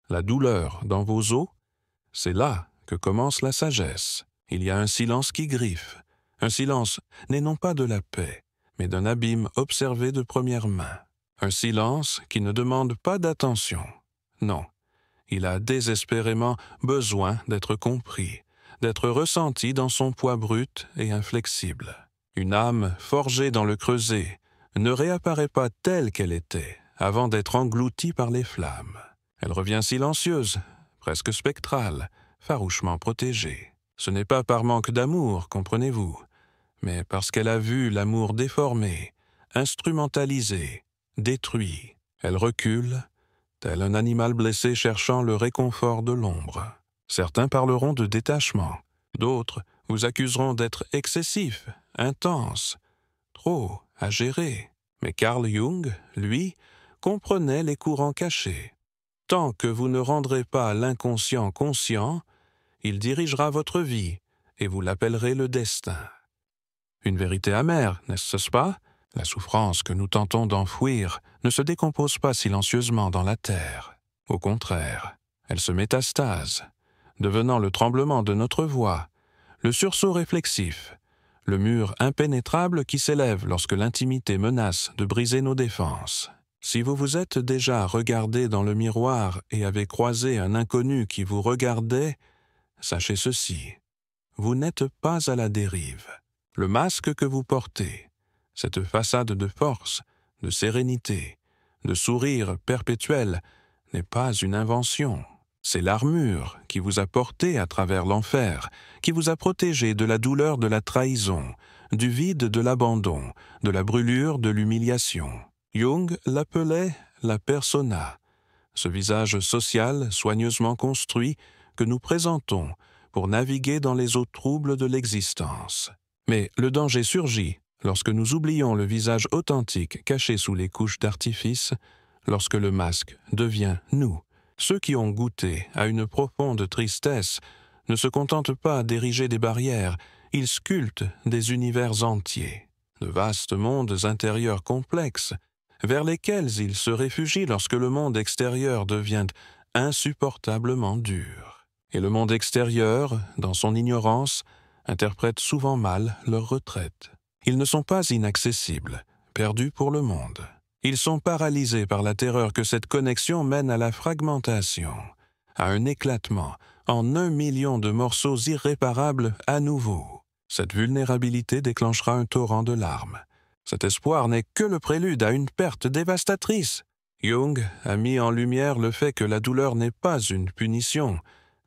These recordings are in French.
la douleur dans vos os, c'est là que commence la sagesse. Il y a un silence qui griffe. Un silence n'est non pas de la paix, mais d'un abîme observé de première main. Un silence qui ne demande pas d'attention. Non, il a désespérément besoin d'être compris, d'être ressenti dans son poids brut et inflexible. Une âme forgée dans le creuset ne réapparaît pas telle qu'elle était avant d'être engloutie par les flammes. Elle revient silencieuse, presque spectrale, farouchement protégée. Ce n'est pas par manque d'amour, comprenez-vous, mais parce qu'elle a vu l'amour déformé, instrumentalisé, détruit. Elle recule, tel un animal blessé cherchant le réconfort de l'ombre. Certains parleront de détachement, d'autres vous accuseront d'être excessif, intense, trop à gérer. Mais Carl Jung, lui, comprenait les courants cachés. Tant que vous ne rendrez pas l'inconscient conscient, il dirigera votre vie et vous l'appellerez le destin. Une vérité amère, n'est-ce pas? La souffrance que nous tentons d'enfouir ne se décompose pas silencieusement dans la terre. Au contraire, elle se métastase, devenant le tremblement de notre voix, le sursaut réflexif, le mur impénétrable qui s'élève lorsque l'intimité menace de briser nos défenses. Si vous vous êtes déjà regardé dans le miroir et avez croisé un inconnu qui vous regardait, sachez ceci, vous n'êtes pas à la dérive. Le masque que vous portez, cette façade de force, de sérénité, de sourire perpétuel, n'est pas une invention. C'est l'armure qui vous a porté à travers l'enfer, qui vous a protégé de la douleur de la trahison, du vide de l'abandon, de la brûlure de l'humiliation. Jung l'appelait la persona, ce visage social soigneusement construit que nous présentons pour naviguer dans les eaux troubles de l'existence. Mais le danger surgit lorsque nous oublions le visage authentique caché sous les couches d'artifice, lorsque le masque devient nous. Ceux qui ont goûté à une profonde tristesse ne se contentent pas d'ériger des barrières, ils sculptent des univers entiers, de vastes mondes intérieurs complexes, vers lesquels ils se réfugient lorsque le monde extérieur devient insupportablement dur. Et le monde extérieur, dans son ignorance, interprète souvent mal leur retraite. Ils ne sont pas inaccessibles, perdus pour le monde. Ils sont paralysés par la terreur que cette connexion mène à la fragmentation, à un éclatement en 1 million de morceaux irréparables à nouveau. Cette vulnérabilité déclenchera un torrent de larmes. Cet espoir n'est que le prélude à une perte dévastatrice. Jung a mis en lumière le fait que la douleur n'est pas une punition,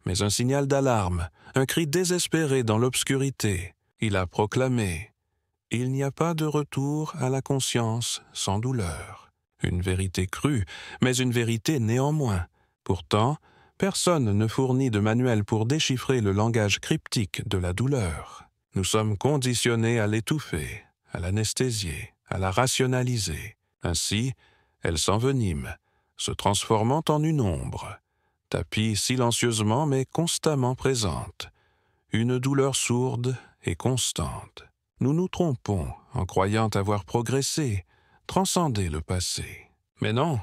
mais un signal d'alarme, un cri désespéré dans l'obscurité. Il a proclamé « Il n'y a pas de retour à la conscience sans douleur ». Une vérité crue, mais une vérité néanmoins. Pourtant, personne ne fournit de manuel pour déchiffrer le langage cryptique de la douleur. Nous sommes conditionnés à l'étouffer, à l'anesthésier, à la rationaliser. Ainsi, elle s'envenime, se transformant en une ombre, tapie silencieusement mais constamment présente, une douleur sourde et constante. Nous nous trompons en croyant avoir progressé, transcendé le passé. Mais non,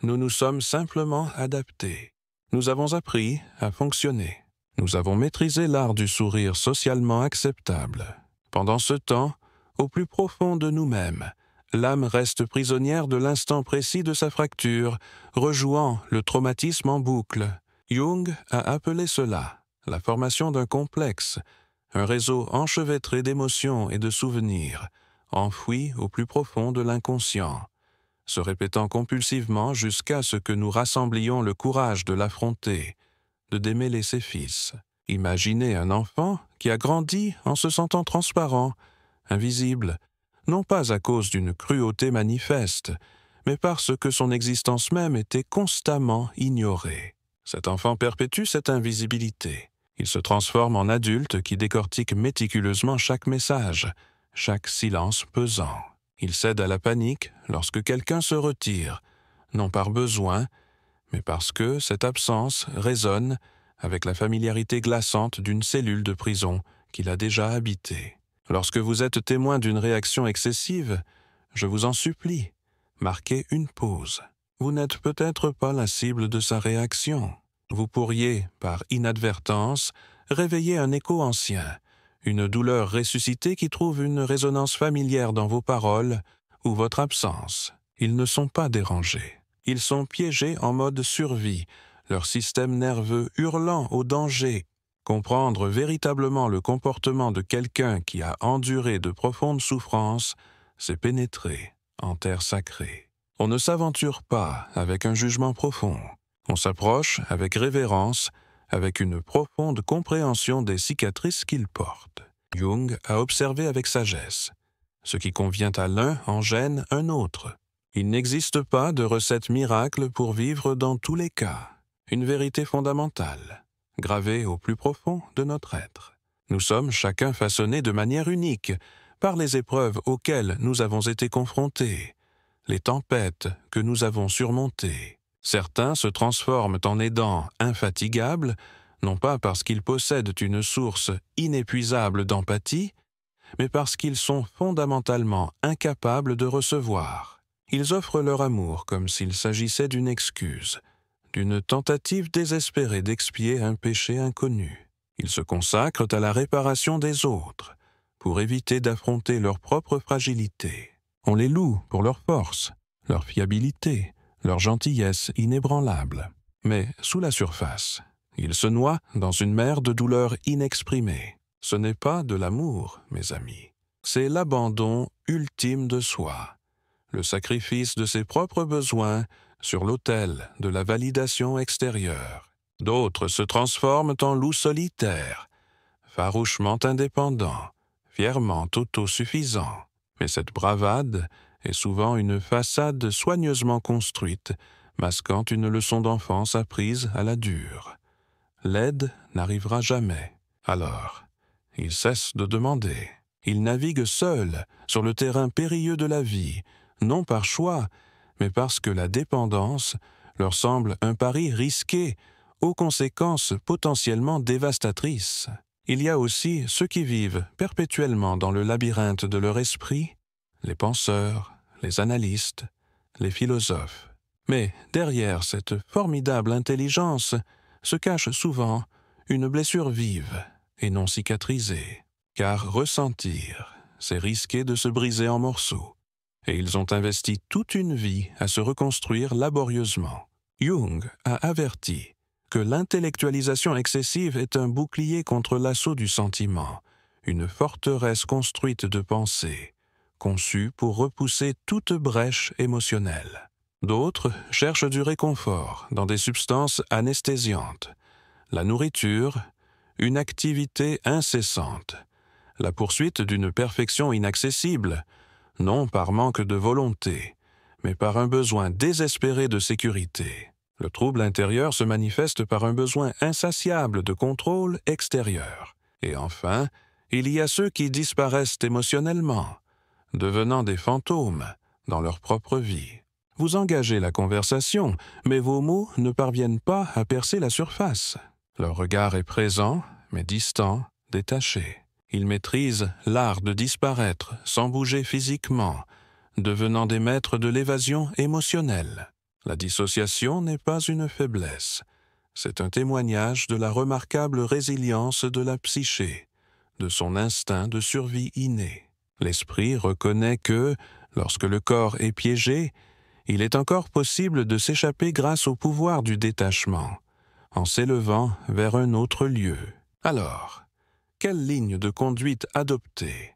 nous nous sommes simplement adaptés. Nous avons appris à fonctionner. Nous avons maîtrisé l'art du sourire socialement acceptable. Pendant ce temps, au plus profond de nous-mêmes, l'âme reste prisonnière de l'instant précis de sa fracture, rejouant le traumatisme en boucle. Jung a appelé cela la formation d'un complexe, un réseau enchevêtré d'émotions et de souvenirs, enfoui au plus profond de l'inconscient, se répétant compulsivement jusqu'à ce que nous rassemblions le courage de l'affronter, de démêler ses fils. Imaginez un enfant qui a grandi en se sentant transparent, invisible, non pas à cause d'une cruauté manifeste, mais parce que son existence même était constamment ignorée. Cet enfant perpétue cette invisibilité. Il se transforme en adulte qui décortique méticuleusement chaque message, chaque silence pesant. Il cède à la panique lorsque quelqu'un se retire, non par besoin, mais parce que cette absence résonne avec la familiarité glaçante d'une cellule de prison qu'il a déjà habitée. Lorsque vous êtes témoin d'une réaction excessive, je vous en supplie, marquez une pause. vous n'êtes peut-être pas la cible de sa réaction. Vous pourriez, par inadvertance, réveiller un écho ancien, une douleur ressuscitée qui trouve une résonance familière dans vos paroles ou votre absence. Ils ne sont pas dérangés. Ils sont piégés en mode survie, leur système nerveux hurlant au danger. Comprendre véritablement le comportement de quelqu'un qui a enduré de profondes souffrances, c'est pénétrer en terre sacrée. On ne s'aventure pas avec un jugement profond. On s'approche avec révérence, avec une profonde compréhension des cicatrices qu'il porte. Jung a observé avec sagesse. Ce qui convient à l'un en gêne un autre. Il n'existe pas de recette miracle pour vivre dans tous les cas. Une vérité fondamentale, gravée au plus profond de notre être. Nous sommes chacun façonnés de manière unique par les épreuves auxquelles nous avons été confrontés, les tempêtes que nous avons surmontées. Certains se transforment en aidants infatigables, non pas parce qu'ils possèdent une source inépuisable d'empathie, mais parce qu'ils sont fondamentalement incapables de recevoir. Ils offrent leur amour comme s'il s'agissait d'une excuse, d'une tentative désespérée d'expier un péché inconnu. Ils se consacrent à la réparation des autres, pour éviter d'affronter leur propre fragilité. On les loue pour leur force, leur fiabilité, leur gentillesse inébranlable. Mais sous la surface, ils se noient dans une mer de douleurs inexprimées. Ce n'est pas de l'amour, mes amis. C'est l'abandon ultime de soi, le sacrifice de ses propres besoins sur l'autel de la validation extérieure. D'autres se transforment en loups solitaires, farouchement indépendants, fièrement autosuffisants. Mais cette bravade est souvent une façade soigneusement construite, masquant une leçon d'enfance apprise à la dure. L'aide n'arrivera jamais. Alors, ils cessent de demander. Ils naviguent seuls sur le terrain périlleux de la vie, non par choix, mais parce que la dépendance leur semble un pari risqué, aux conséquences potentiellement dévastatrices. Il y a aussi ceux qui vivent perpétuellement dans le labyrinthe de leur esprit, les penseurs, les analystes, les philosophes. Mais derrière cette formidable intelligence se cache souvent une blessure vive et non cicatrisée, car ressentir, c'est risquer de se briser en morceaux. Et ils ont investi toute une vie à se reconstruire laborieusement. Jung a averti que l'intellectualisation excessive est un bouclier contre l'assaut du sentiment, une forteresse construite de pensée, conçue pour repousser toute brèche émotionnelle. D'autres cherchent du réconfort dans des substances anesthésiantes, la nourriture, une activité incessante, la poursuite d'une perfection inaccessible, non par manque de volonté, mais par un besoin désespéré de sécurité. Le trouble intérieur se manifeste par un besoin insatiable de contrôle extérieur. Et enfin, il y a ceux qui disparaissent émotionnellement, devenant des fantômes dans leur propre vie. Vous engagez la conversation, mais vos mots ne parviennent pas à percer la surface. Leur regard est présent, mais distant, détaché. Ils maîtrisent l'art de disparaître sans bouger physiquement, devenant des maîtres de l'évasion émotionnelle. La dissociation n'est pas une faiblesse. C'est un témoignage de la remarquable résilience de la psyché, de son instinct de survie inné. L'esprit reconnaît que, lorsque le corps est piégé, il est encore possible de s'échapper grâce au pouvoir du détachement, en s'élevant vers un autre lieu. Alors, quelle ligne de conduite adopter?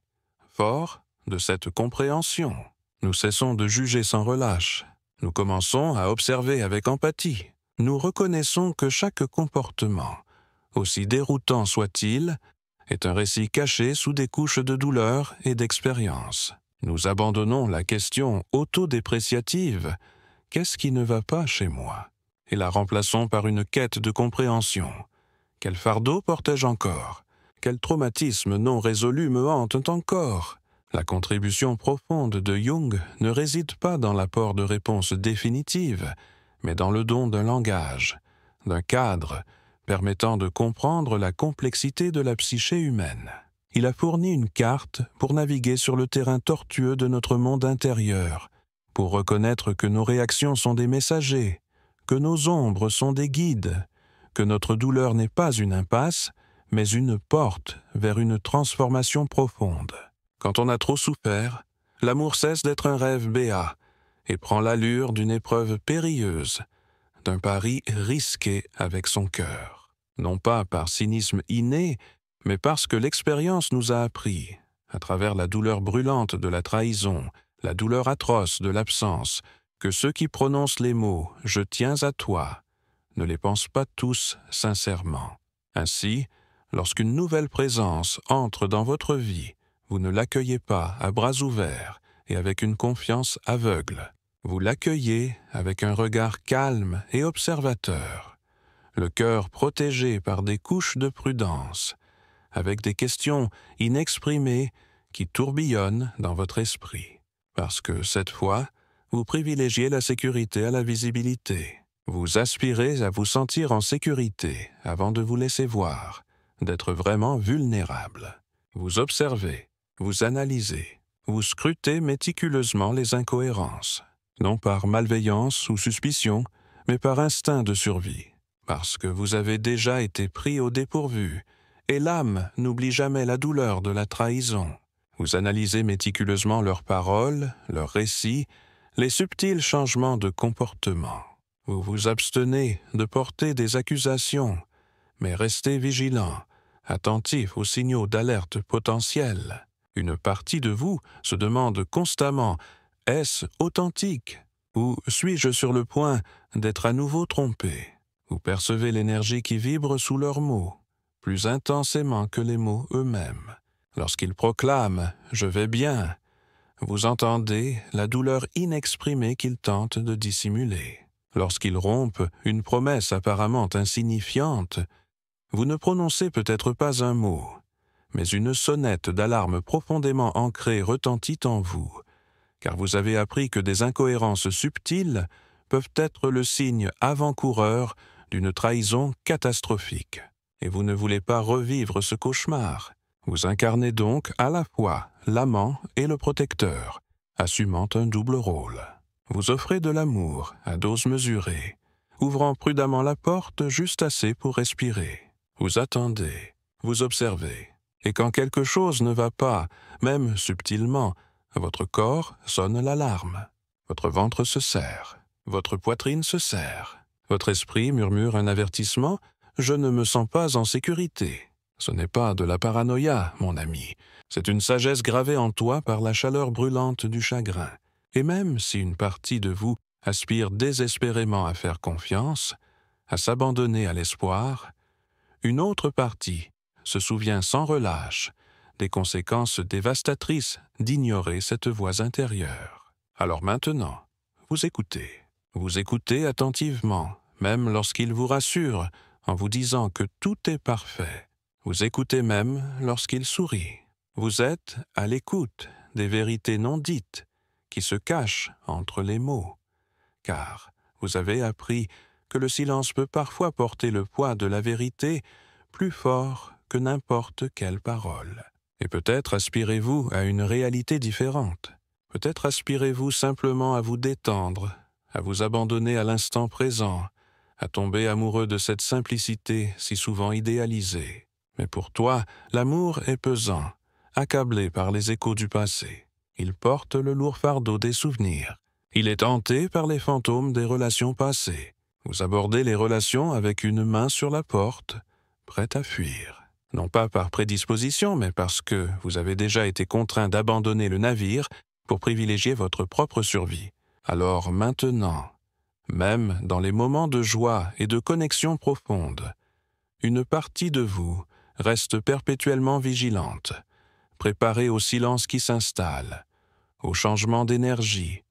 Fort de cette compréhension, nous cessons de juger sans relâche. Nous commençons à observer avec empathie. Nous reconnaissons que chaque comportement, aussi déroutant soit-il, est un récit caché sous des couches de douleur et d'expérience. Nous abandonnons la question autodépréciative « Qu'est-ce qui ne va pas chez moi ?» et la remplaçons par une quête de compréhension. Quel fardeau portais-je encore? Quel traumatisme non résolu me hante encore? La contribution profonde de Jung ne réside pas dans l'apport de réponses définitives, mais dans le don d'un langage, d'un cadre, permettant de comprendre la complexité de la psyché humaine. Il a fourni une carte pour naviguer sur le terrain tortueux de notre monde intérieur, pour reconnaître que nos réactions sont des messagers, que nos ombres sont des guides, que notre douleur n'est pas une impasse, mais une porte vers une transformation profonde. Quand on a trop souffert, l'amour cesse d'être un rêve béat et prend l'allure d'une épreuve périlleuse, d'un pari risqué avec son cœur. Non pas par cynisme inné, mais parce que l'expérience nous a appris, à travers la douleur brûlante de la trahison, la douleur atroce de l'absence, que ceux qui prononcent les mots « je tiens à toi » ne les pensent pas tous sincèrement. Ainsi, lorsqu'une nouvelle présence entre dans votre vie, vous ne l'accueillez pas à bras ouverts et avec une confiance aveugle. Vous l'accueillez avec un regard calme et observateur, le cœur protégé par des couches de prudence, avec des questions inexprimées qui tourbillonnent dans votre esprit. Parce que cette fois, vous privilégiez la sécurité à la visibilité. Vous aspirez à vous sentir en sécurité avant de vous laisser voir, d'être vraiment vulnérable. Vous observez, vous analysez, vous scrutez méticuleusement les incohérences, non par malveillance ou suspicion, mais par instinct de survie, parce que vous avez déjà été pris au dépourvu, et l'âme n'oublie jamais la douleur de la trahison. Vous analysez méticuleusement leurs paroles, leurs récits, les subtils changements de comportement. Vous vous abstenez de porter des accusations, mais restez vigilant, attentif aux signaux d'alerte potentiels. Une partie de vous se demande constamment « est-ce authentique ?» ou « suis-je sur le point d'être à nouveau trompé ?» Vous percevez l'énergie qui vibre sous leurs mots, plus intensément que les mots eux-mêmes. Lorsqu'ils proclament « je vais bien », vous entendez la douleur inexprimée qu'ils tentent de dissimuler. Lorsqu'ils rompent une promesse apparemment insignifiante, vous ne prononcez peut-être pas un mot, mais une sonnette d'alarme profondément ancrée retentit en vous, car vous avez appris que des incohérences subtiles peuvent être le signe avant-coureur d'une trahison catastrophique. Et vous ne voulez pas revivre ce cauchemar. Vous incarnez donc à la fois l'amant et le protecteur, assumant un double rôle. Vous offrez de l'amour à dose mesurée, ouvrant prudemment la porte juste assez pour respirer. Vous attendez, vous observez, et quand quelque chose ne va pas, même subtilement, votre corps sonne l'alarme. Votre ventre se serre, votre poitrine se serre. Votre esprit murmure un avertissement « Je ne me sens pas en sécurité ». Ce n'est pas de la paranoïa, mon ami. C'est une sagesse gravée en toi par la chaleur brûlante du chagrin. Et même si une partie de vous aspire désespérément à faire confiance, à s'abandonner à l'espoir, une autre partie se souvient sans relâche des conséquences dévastatrices d'ignorer cette voix intérieure. Alors maintenant, vous écoutez attentivement, même lorsqu'il vous rassure en vous disant que tout est parfait. Vous écoutez même lorsqu'il sourit. Vous êtes à l'écoute des vérités non dites qui se cachent entre les mots, car vous avez appris que le silence peut parfois porter le poids de la vérité plus fort que n'importe quelle parole. Et peut-être aspirez-vous à une réalité différente. Peut-être aspirez-vous simplement à vous détendre, à vous abandonner à l'instant présent, à tomber amoureux de cette simplicité si souvent idéalisée. Mais pour toi, l'amour est pesant, accablé par les échos du passé. Il porte le lourd fardeau des souvenirs. Il est hanté par les fantômes des relations passées. Vous abordez les relations avec une main sur la porte, prête à fuir. Non pas par prédisposition, mais parce que vous avez déjà été contraint d'abandonner le navire pour privilégier votre propre survie. Alors maintenant, même dans les moments de joie et de connexion profonde, une partie de vous reste perpétuellement vigilante, préparée au silence qui s'installe, au changement d'énergie,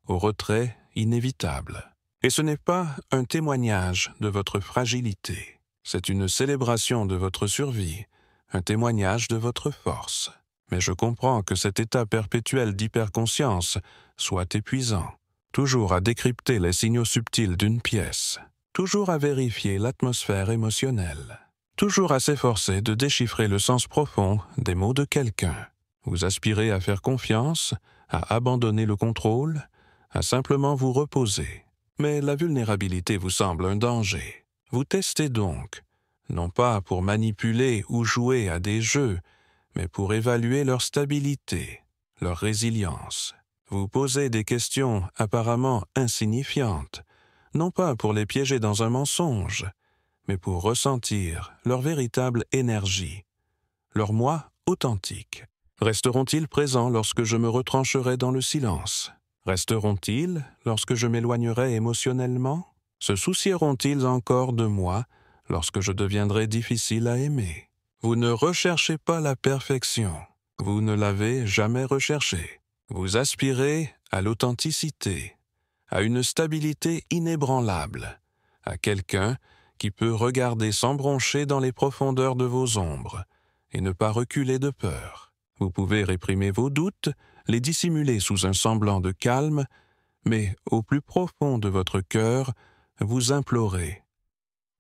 au retrait inévitable. Et ce n'est pas un témoignage de votre fragilité, c'est une célébration de votre survie, un témoignage de votre force. Mais je comprends que cet état perpétuel d'hyperconscience soit épuisant, toujours à décrypter les signaux subtils d'une pièce, toujours à vérifier l'atmosphère émotionnelle, toujours à s'efforcer de déchiffrer le sens profond des mots de quelqu'un. Vous aspirez à faire confiance, à abandonner le contrôle, à simplement vous reposer. Mais la vulnérabilité vous semble un danger. Vous testez donc, non pas pour manipuler ou jouer à des jeux, mais pour évaluer leur stabilité, leur résilience. Vous posez des questions apparemment insignifiantes, non pas pour les piéger dans un mensonge, mais pour ressentir leur véritable énergie, leur moi authentique. Resteront-ils présents lorsque je me retrancherai dans le silence? Resteront-ils lorsque je m'éloignerai émotionnellement? Se soucieront-ils encore de moi lorsque je deviendrai difficile à aimer? Vous ne recherchez pas la perfection. Vous ne l'avez jamais recherchée. Vous aspirez à l'authenticité, à une stabilité inébranlable, à quelqu'un qui peut regarder sans broncher dans les profondeurs de vos ombres et ne pas reculer de peur. Vous pouvez réprimer vos doutes, les dissimuler sous un semblant de calme, mais au plus profond de votre cœur, vous implorez.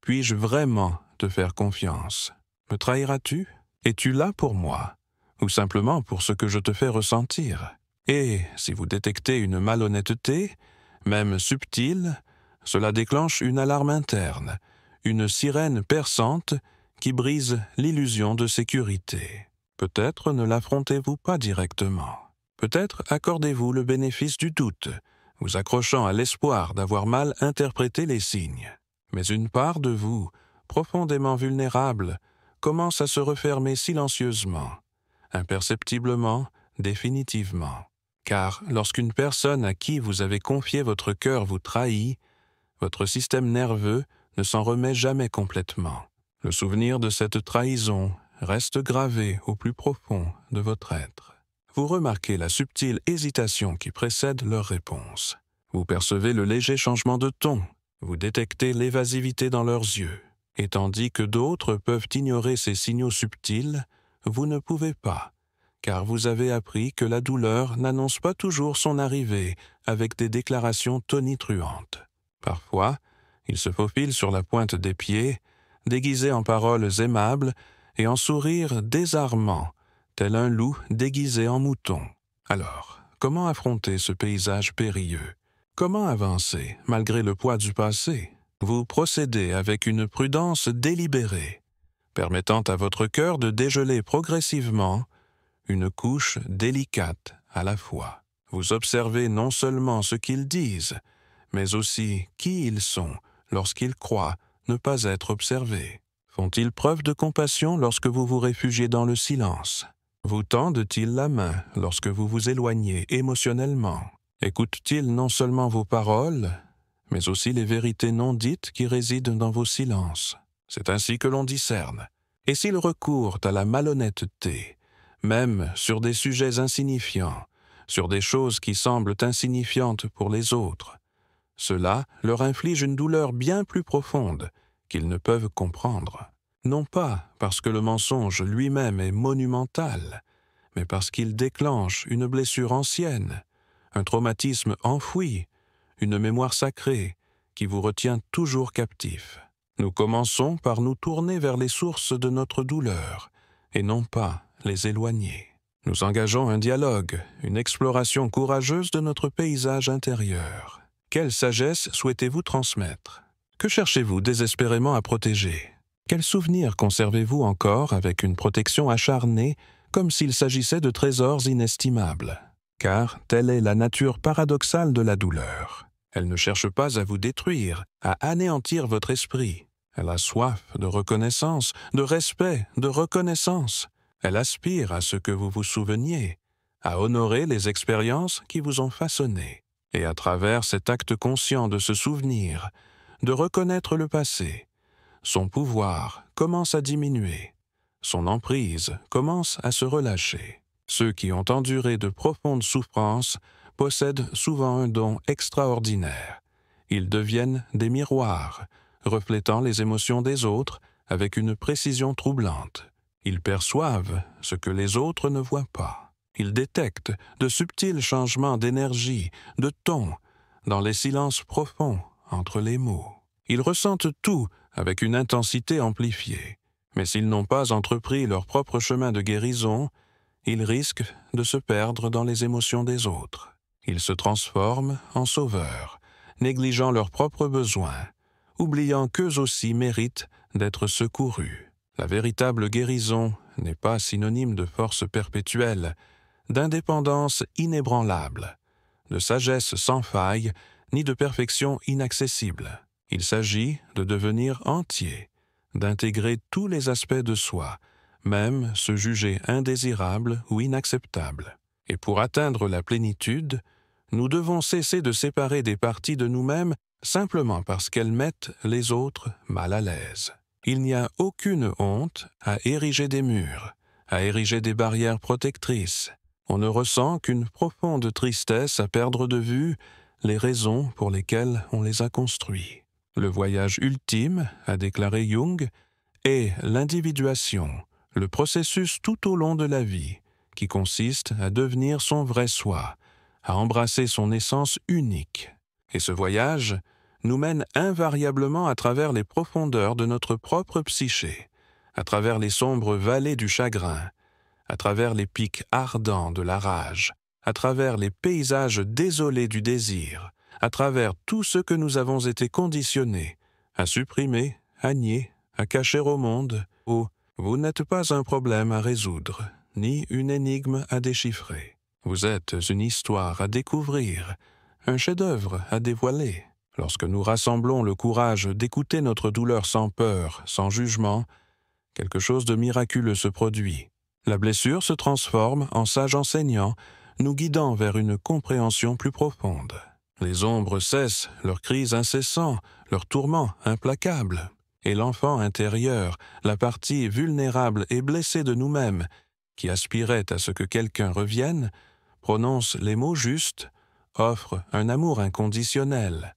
Puis-je vraiment te faire confiance? Me trahiras-tu? Es-tu là pour moi? Ou simplement pour ce que je te fais ressentir? Et si vous détectez une malhonnêteté, même subtile, cela déclenche une alarme interne, une sirène perçante qui brise l'illusion de sécurité. Peut-être ne l'affrontez-vous pas directement. Peut-être accordez-vous le bénéfice du doute, vous accrochant à l'espoir d'avoir mal interprété les signes. Mais une part de vous, profondément vulnérable, commence à se refermer silencieusement, imperceptiblement, définitivement. Car lorsqu'une personne à qui vous avez confié votre cœur vous trahit, votre système nerveux ne s'en remet jamais complètement. Le souvenir de cette trahison reste gravé au plus profond de votre être. Vous remarquez la subtile hésitation qui précède leur réponse. Vous percevez le léger changement de ton. Vous détectez l'évasivité dans leurs yeux. Et tandis que d'autres peuvent ignorer ces signaux subtils, vous ne pouvez pas, car vous avez appris que la douleur n'annonce pas toujours son arrivée avec des déclarations tonitruantes. Parfois, il se faufile sur la pointe des pieds, déguisé en paroles aimables et en sourires désarmants, tel un loup déguisé en mouton. Alors, comment affronter ce paysage périlleux? Comment avancer malgré le poids du passé? Vous procédez avec une prudence délibérée, permettant à votre cœur de dégeler progressivement une couche délicate à la fois. Vous observez non seulement ce qu'ils disent, mais aussi qui ils sont lorsqu'ils croient ne pas être observés. Font-ils preuve de compassion lorsque vous vous réfugiez dans le silence? Vous tendent-ils la main lorsque vous vous éloignez émotionnellement? Écoutent-ils non seulement vos paroles, mais aussi les vérités non dites qui résident dans vos silences? C'est ainsi que l'on discerne. Et s'ils recourent à la malhonnêteté, même sur des sujets insignifiants, sur des choses qui semblent insignifiantes pour les autres, cela leur inflige une douleur bien plus profonde qu'ils ne peuvent comprendre. Non pas parce que le mensonge lui-même est monumental, mais parce qu'il déclenche une blessure ancienne, un traumatisme enfoui, une mémoire sacrée qui vous retient toujours captif. Nous commençons par nous tourner vers les sources de notre douleur, et non pas les éloigner. Nous engageons un dialogue, une exploration courageuse de notre paysage intérieur. Quelle sagesse souhaitez-vous transmettre? Que cherchez-vous désespérément à protéger? Quels souvenirs conservez-vous encore avec une protection acharnée, comme s'il s'agissait de trésors inestimables? Car telle est la nature paradoxale de la douleur. Elle ne cherche pas à vous détruire, à anéantir votre esprit. Elle a soif de reconnaissance, de respect, de reconnaissance. Elle aspire à ce que vous vous souveniez, à honorer les expériences qui vous ont façonné. Et à travers cet acte conscient de se souvenir, de reconnaître le passé, son pouvoir commence à diminuer, son emprise commence à se relâcher. Ceux qui ont enduré de profondes souffrances possèdent souvent un don extraordinaire. Ils deviennent des miroirs, reflétant les émotions des autres avec une précision troublante. Ils perçoivent ce que les autres ne voient pas. Ils détectent de subtils changements d'énergie, de ton, dans les silences profonds entre les mots. Ils ressentent tout avec une intensité amplifiée. Mais s'ils n'ont pas entrepris leur propre chemin de guérison, ils risquent de se perdre dans les émotions des autres. Ils se transforment en sauveurs, négligeant leurs propres besoins, oubliant qu'eux aussi méritent d'être secourus. La véritable guérison n'est pas synonyme de force perpétuelle, d'indépendance inébranlable, de sagesse sans faille, ni de perfection inaccessible. Il s'agit de devenir entier, d'intégrer tous les aspects de soi, même se juger indésirable ou inacceptable. Et pour atteindre la plénitude, nous devons cesser de séparer des parties de nous-mêmes simplement parce qu'elles mettent les autres mal à l'aise. Il n'y a aucune honte à ériger des murs, à ériger des barrières protectrices. On ne ressent qu'une profonde tristesse à perdre de vue les raisons pour lesquelles on les a construits. Le voyage ultime, a déclaré Jung, est l'individuation, le processus tout au long de la vie, qui consiste à devenir son vrai soi, à embrasser son essence unique. Et ce voyage nous mène invariablement à travers les profondeurs de notre propre psyché, à travers les sombres vallées du chagrin, à travers les pics ardents de la rage, à travers les paysages désolés du désir, à travers tout ce que nous avons été conditionnés à supprimer, à nier, à cacher au monde, où vous n'êtes pas un problème à résoudre, ni une énigme à déchiffrer. Vous êtes une histoire à découvrir, un chef-d'œuvre à dévoiler. Lorsque nous rassemblons le courage d'écouter notre douleur sans peur, sans jugement, quelque chose de miraculeux se produit. La blessure se transforme en sage enseignant, nous guidant vers une compréhension plus profonde. Les ombres cessent leurs cris incessants, leurs tourments implacables. Et l'enfant intérieur, la partie vulnérable et blessée de nous-mêmes, qui aspirait à ce que quelqu'un revienne, prononce les mots justes, offre un amour inconditionnel,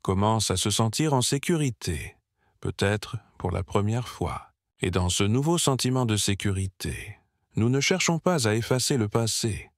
commence à se sentir en sécurité, peut-être pour la première fois. Et dans ce nouveau sentiment de sécurité, nous ne cherchons pas à effacer le passé,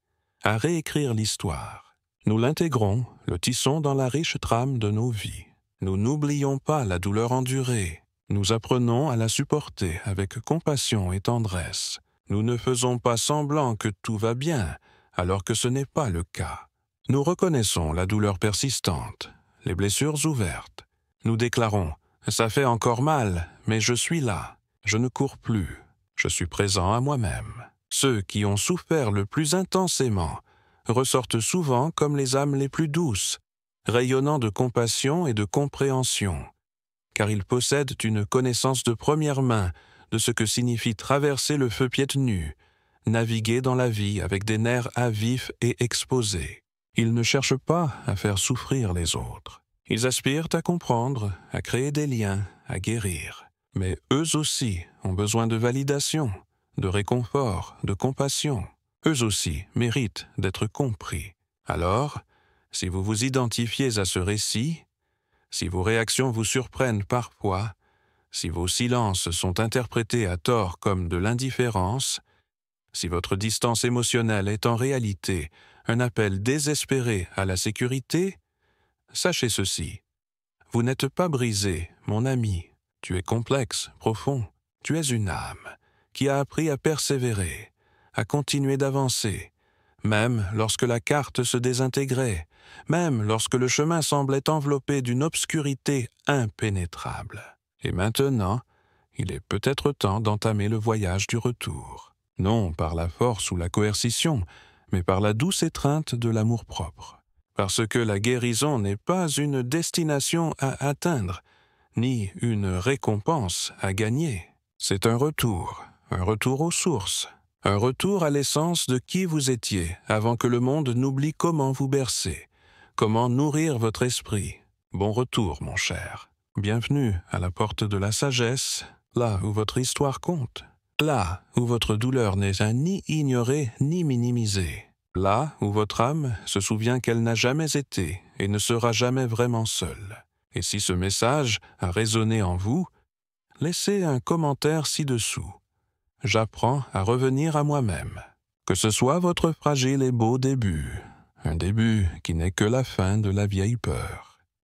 à réécrire l'histoire. Nous l'intégrons, le tissons dans la riche trame de nos vies. Nous n'oublions pas la douleur endurée. Nous apprenons à la supporter avec compassion et tendresse. Nous ne faisons pas semblant que tout va bien, alors que ce n'est pas le cas. Nous reconnaissons la douleur persistante, les blessures ouvertes. Nous déclarons « ça fait encore mal, mais je suis là. Je ne cours plus. Je suis présent à moi-même. » Ceux qui ont souffert le plus intensément ressortent souvent comme les âmes les plus douces, rayonnant de compassion et de compréhension, car ils possèdent une connaissance de première main de ce que signifie traverser le feu pieds nus, naviguer dans la vie avec des nerfs à vif et exposés. Ils ne cherchent pas à faire souffrir les autres. Ils aspirent à comprendre, à créer des liens, à guérir. Mais eux aussi ont besoin de validation, de réconfort, de compassion. Eux aussi méritent d'être compris. Alors, si vous vous identifiez à ce récit, si vos réactions vous surprennent parfois, si vos silences sont interprétés à tort comme de l'indifférence, si votre distance émotionnelle est en réalité un appel désespéré à la sécurité, sachez ceci. Vous n'êtes pas brisé, mon ami. Tu es complexe, profond. Tu es une âme qui a appris à persévérer, à continuer d'avancer, même lorsque la carte se désintégrait, même lorsque le chemin semblait enveloppé d'une obscurité impénétrable. Et maintenant, il est peut-être temps d'entamer le voyage du retour, non par la force ou la coercition, mais par la douce étreinte de l'amour-propre. Parce que la guérison n'est pas une destination à atteindre, ni une récompense à gagner. C'est un retour aux sources, un retour à l'essence de qui vous étiez avant que le monde n'oublie comment vous bercer, comment nourrir votre esprit. Bon retour, mon cher. Bienvenue à la porte de la sagesse, là où votre histoire compte, là où votre douleur n'est à ni ignorer ni minimiser, là où votre âme se souvient qu'elle n'a jamais été et ne sera jamais vraiment seule. Et si ce message a résonné en vous, laissez un commentaire ci-dessous. J'apprends à revenir à moi-même. Que ce soit votre fragile et beau début, un début qui n'est que la fin de la vieille peur.